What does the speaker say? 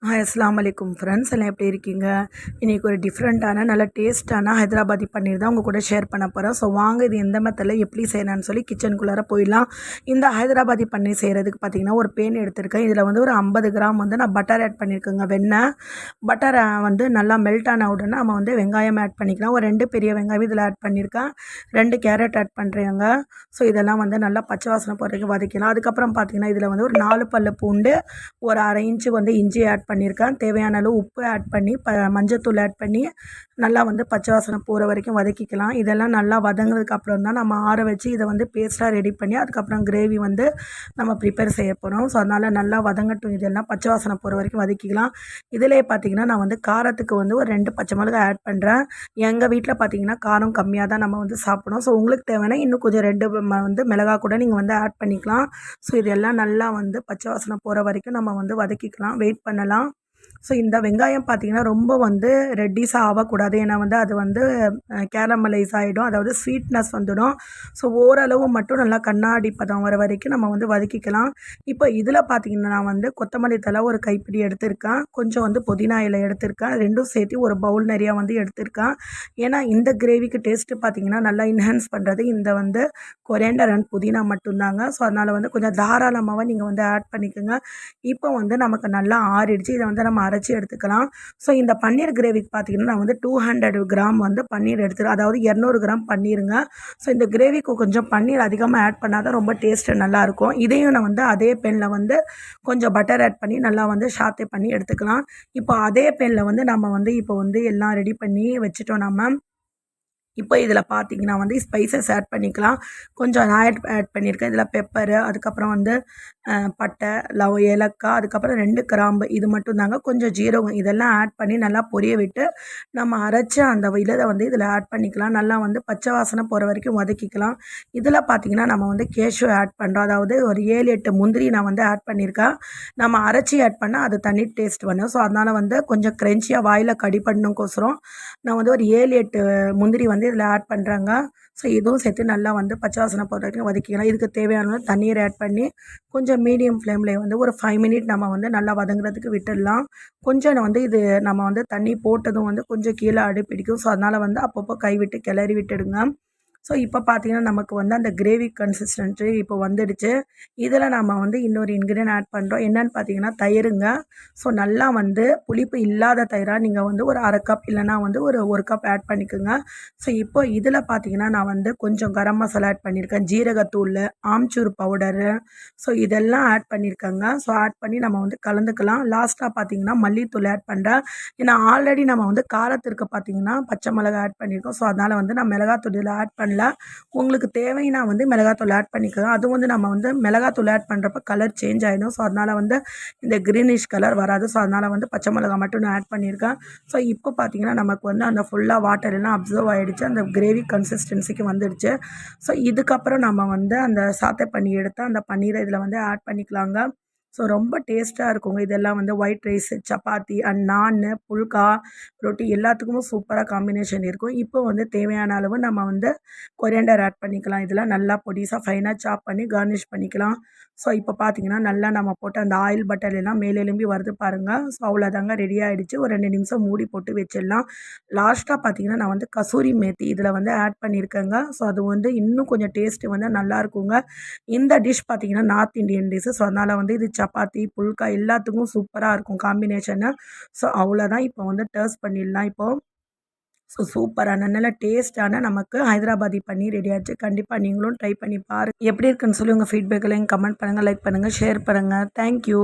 Hi அஸ்ஸலாமு அலைக்கும் friends, எல்லாம் எப்படி இருக்கீங்க? இன்றைக்கி ஒரு டிஃப்ரெண்ட்டான நல்ல டேஸ்ட்டான ஹைதராபாதி பன்னீர் தான் உங்கள் கூட ஷேர் பண்ண போகிறேன். ஸோ வாங்க இது எந்த மெத்தடில் எப்படி செய்யலான்னு சொல்லி கிச்சனுக்குள்ளார போயிடலாம். இந்த ஹைதராபாதி பன்னீர் செய்கிறதுக்கு பார்த்திங்கன்னா ஒரு பேன் எடுத்திருக்கேன். இதில் வந்து ஒரு 50 கிராம் வந்து நான் பட்டர் ஆட் பண்ணியிருக்கேங்க. வெண்ணெய் பட்டரை வந்து நல்லா மெல்ட் ஆன உடனே நம்ம வந்து வெங்காயம் ஆட் பண்ணிக்கலாம். ஒரு 2 பெரிய வெங்காயம் இதில் ஆட் பண்ணியிருக்கேன். 2 கேரட் ஆட் பண்ணுறேங்க. ஸோ இதெல்லாம் வந்து நல்லா பச்சை வாசனை போகிற வரைக்கும் வதக்கலாம். அதுக்கப்புறம் பார்த்திங்கன்னா இதில் வந்து ஒரு 4 பல்லு பூண்டு, ஒரு 1/2 இன்ச்சு வந்து இஞ்சி ஆட் பண்ணியிருக்கேன். தேவையான அளவு உப்பு ஆட் பண்ணி மஞ்சத்தூள் ஆட் பண்ணி நல்லா வந்து பச்சை வாசனை போகிற வரைக்கும் வதக்கிக்கலாம். இதெல்லாம் நல்லா வதங்கினதுக்கு அப்புறம் தான் நம்ம ஆற வச்சு இதை வந்து பேஸ்ட்டாக ரெடி பண்ணி அதுக்கப்புறம் கிரேவி வந்து நம்ம ப்ரிப்பேர் செய்ய போகிறோம். ஸோ அதனால் நல்லா வதங்கட்டும். இதெல்லாம் பச்சை வாசனை போகிற வரைக்கும் வதக்கிக்கலாம். இதிலே பார்த்திங்கன்னா நான் வந்து காரத்துக்கு வந்து ஒரு 2 பச்சை மிளகாய் ஆட் பண்ணுறேன். எங்கள் வீட்டில் பார்த்திங்கன்னா காரம் கம்மியாக தான் நம்ம வந்து சாப்பிடணும். ஸோ உங்களுக்கு தேவைன்னா இன்னும் கொஞ்சம் 2 வந்து மிளகாய் கூட நீங்கள் வந்து ஆட் பண்ணிக்கலாம். ஸோ இதெல்லாம் நல்லா வந்து பச்சை வாசனை போகிற வரைக்கும் நம்ம வந்து வதக்கிக்கலாம். வெயிட் பண்ணலாம். ஸோ இந்த வெங்காயம் பார்த்திங்கன்னா ரொம்ப வந்து ரெட்டிஸாக ஆகக்கூடாது. ஏன்னா வந்து அது வந்து கேரமலைஸ் ஆகிடும், அதாவது ஸ்வீட்னஸ் வந்துடும். ஸோ ஓரளவு மட்டும் நல்லா கண்ணாடி பதம் வர வரைக்கும் நம்ம வந்து வதக்கிக்கலாம். இப்போ இதில் பார்த்திங்கன்னா நான் வந்து கொத்தமல்லி தழை ஒரு கைப்பிடி எடுத்திருக்கேன். கொஞ்சம் வந்து புதினா இலை எடுத்திருக்கேன். ரெண்டும் சேர்த்து ஒரு பவுல் நிறையா வந்து எடுத்திருக்கேன். ஏன்னா இந்த கிரேவிக்கு டேஸ்ட்டு பார்த்திங்கன்னா நல்லா என்ஹான்ஸ் பண்ணுறது இந்த வந்து கொரியாண்டர் அண்ட் புதினா மட்டும்தாங்க. ஸோ அதனால் வந்து கொஞ்சம் தாராளமாக நீங்கள் வந்து ஆட் பண்ணிக்கோங்க. இப்போ வந்து நமக்கு நல்லா ஆறிடுச்சு. இதை வந்து நம்ம அரைச்சி எடுத்துக்கலாம். ஸோ இந்த பன்னீர் கிரேவிக்கு பார்த்திங்கன்னா நான் வந்து 200 கிராம் வந்து பன்னீர் எடுத்துருக்கேன். அதாவது 200 கிராம் பன்னீருங்க. ஸோ இந்த கிரேவிக்கு கொஞ்சம் பன்னீர் அதிகமாக ஆட் பண்ணால் தான் ரொம்ப டேஸ்ட்டு நல்லாயிருக்கும். இதையும் நான் வந்து அதே பேனில் வந்து கொஞ்சம் பட்டர் ஆட் பண்ணி நல்லா வந்து சாத்தே பண்ணி எடுத்துக்கலாம். இப்போ அதே பேனில் வந்து நம்ம வந்து இப்போ வந்து எல்லாம் ரெடி பண்ணி வச்சுட்டோம் நம்ம. இப்போ இதில் பார்த்திங்கன்னா வந்து ஸ்பைசஸ் ஆட் பண்ணிக்கலாம். கொஞ்சம் நான் ஆட் பண்ணியிருக்கேன். இதில் பெப்பரு, அதுக்கப்புறம் வந்து பட்டை, ஏலக்காய், அதுக்கப்புறம் 2 கிராம்பு, இது மட்டும் தாங்க. கொஞ்சம் ஜீரகம், இதெல்லாம் ஆட் பண்ணி நல்லா பொரிய விட்டு நம்ம அரைச்ச அந்த இதை வந்து இதில் ஆட் பண்ணிக்கலாம். நல்லா வந்து பச்சை வாசனை போகிற வரைக்கும் வதக்கிக்கலாம். இதில் பார்த்திங்கன்னா நம்ம வந்து கேஷ்யூ ஆட் பண்ணுறோம். அதாவது ஒரு 7, 8 முந்திரி நான் வந்து ஆட் பண்ணியிருக்கேன். நம்ம அரைச்சி ஆட் பண்ணால் அது தனி டேஸ்ட் வரும். ஸோ அதனால் வந்து கொஞ்சம் க்ரன்ச்சியாக வாயில் கடிப்படணுக்கோசரம் நான் வந்து ஒரு 7, 8 முந்திரி வந்து இதில் ஆட் பண்ணுறாங்க. ஸோ இதுவும் சேர்த்து நல்லா வந்து பச்சை வாசனை போகிற வரைக்கும் வதக்கிக்கலாம். இதுக்கு தேவையான தண்ணீர் ஆட் பண்ணி கொஞ்சம் மீடியம் ஃப்ளேமில் வந்து ஒரு 5 மினிட் நம்ம வந்து நல்லா வதங்குறதுக்கு விட்டுடலாம். கொஞ்சம் வந்து இது நம்ம வந்து தண்ணி போட்டதும் வந்து கொஞ்சம் கீழே அடிப்பிடிக்கும். ஸோ அதனால் வந்து அப்பப்போ கைவிட்டு கிளறி விட்டுடுங்க. ஸோ இப்போ பார்த்திங்கன்னா நமக்கு வந்து அந்த கிரேவி கன்சிஸ்டன்சி இப்போ வந்துடுச்சு. இதில் நம்ம வந்து இன்னொரு இன்க்ரீடியன்ட் ஆட் பண்ணுறோம். என்னென்னு பார்த்திங்கன்னா தயிருங்க. ஸோ நல்லா வந்து புளிப்பு இல்லாத தயிராக நீங்கள் வந்து ஒரு 1/2 கப் இல்லைனா வந்து ஒரு 1 கப் ஆட் பண்ணிக்கோங்க. ஸோ இப்போ இதில் பார்த்திங்கன்னா நான் வந்து கொஞ்சம் கரம் மசாலா ஆட் பண்ணியிருக்கேன், ஜீரகத்தூள், ஆம்ச்சூர் பவுடரு, ஸோ இதெல்லாம் ஆட் பண்ணியிருக்கேங்க. ஸோ ஆட் பண்ணி நம்ம வந்து கலந்துக்கலாம். லாஸ்ட்டாக பார்த்திங்கன்னா மல்லித்தூள் ஆட் பண்ணுறேன். ஏன்னா ஆல்ரெடி நம்ம வந்து காரத்திற்கு பார்த்திங்கன்னா பச்சை மிளகாய் ஆட் பண்ணியிருக்கோம். ஸோ அதனால் வந்து நான் மிளகாத்தூள் இதில் ஆட் பண்ணல. உங்களுக்கு தேவைன்னா வந்து மிளகாத்தூள் ஆட் பண்ணிக்கலாம். அது வந்து நம்ம வந்து மிளகாத்தூள் ஆட் பண்ணுறப்ப கலர் சேஞ்ச் ஆகிடும். ஸோ அதனால் வந்து இந்த க்ரீனிஷ் கலர் வராது. ஸோ அதனால் வந்து பச்சை மிளகாய் மட்டும் நான் ஆட் பண்ணியிருக்கேன். ஸோ இப்போ பார்த்திங்கன்னா நமக்கு வந்து அந்த ஃபுல்லாக வாட்டர் எல்லாம் அப்சர்வ் ஆகிடுச்சு. அந்த கிரேவி கன்சிஸ்டன்சிக்கு வந்துடுச்சு. ஸோ இதுக்கப்புறம் நம்ம வந்து அந்த சாத்தை பண்ணி எடுத்து அந்த பன்னீரை இதில் வந்து ஆட் பண்ணிக்கலாங்க. ஸோ ரொம்ப டேஸ்ட்டாக இருக்குங்க. இதெல்லாம் வந்து ஒயிட் ரைஸு, சப்பாத்தி அண்ட் நானு, புல்கா, ரொட்டி எல்லாத்துக்குமே சூப்பராக காம்பினேஷன் இருக்கும். இப்போ வந்து தேவையான அளவு நம்ம வந்து கொரியாண்டர் ஆட் பண்ணிக்கலாம். இதெல்லாம் நல்லா பொடிசாக ஃபைனாக சாப் பண்ணி கார்னிஷ் பண்ணிக்கலாம். ஸோ இப்போ பார்த்திங்கன்னா நல்லா நம்ம போட்டு அந்த ஆயில் பட்டர் எல்லாம் மேலே எழும்பி வருது பாருங்கள். ஸோ அவ்வளோதாங்க, ரெடி ஆகிடுச்சு. ஒரு 2 நிமிஷம் மூடி போட்டு வச்சிடலாம். லாஸ்ட்டாக பார்த்திங்கன்னா நான் வந்து கசூரி மேத்தி இதில் வந்து ஆட் பண்ணியிருக்கேங்க. ஸோ அது வந்து இன்னும் கொஞ்சம் டேஸ்ட்டு வந்து நல்லாயிருக்குங்க. இந்த டிஷ் பார்த்திங்கன்னா நார்த் இண்டியன் டிஷ்ஷு. ஸோ அதனால் வந்து இது சப்பாத்தி, புல்கா எல்லாத்துக்கும் சூப்பராக இருக்கும் காம்பினேஷனு. ஸோ அவ்வளோதான், இப்போ வந்து டர்ஸ் பண்ணிடலாம் இப்போது. ஸோ சூப்பரான நல்ல டேஸ்ட்டான நமக்கு ஹைதராபாதி பன்னீர் ரெடி ஆச்சு. கண்டிப்பாக நீங்களும் ட்ரை பண்ணி பாருங்கள். எப்படி இருக்குன்னு சொல்லி உங்கள் ஃபீட்பேக்கெல்லாம் கமெண்ட் பண்ணுங்கள், லைக் பண்ணுங்கள், ஷேர் பண்ணுங்கள். தேங்க்யூ.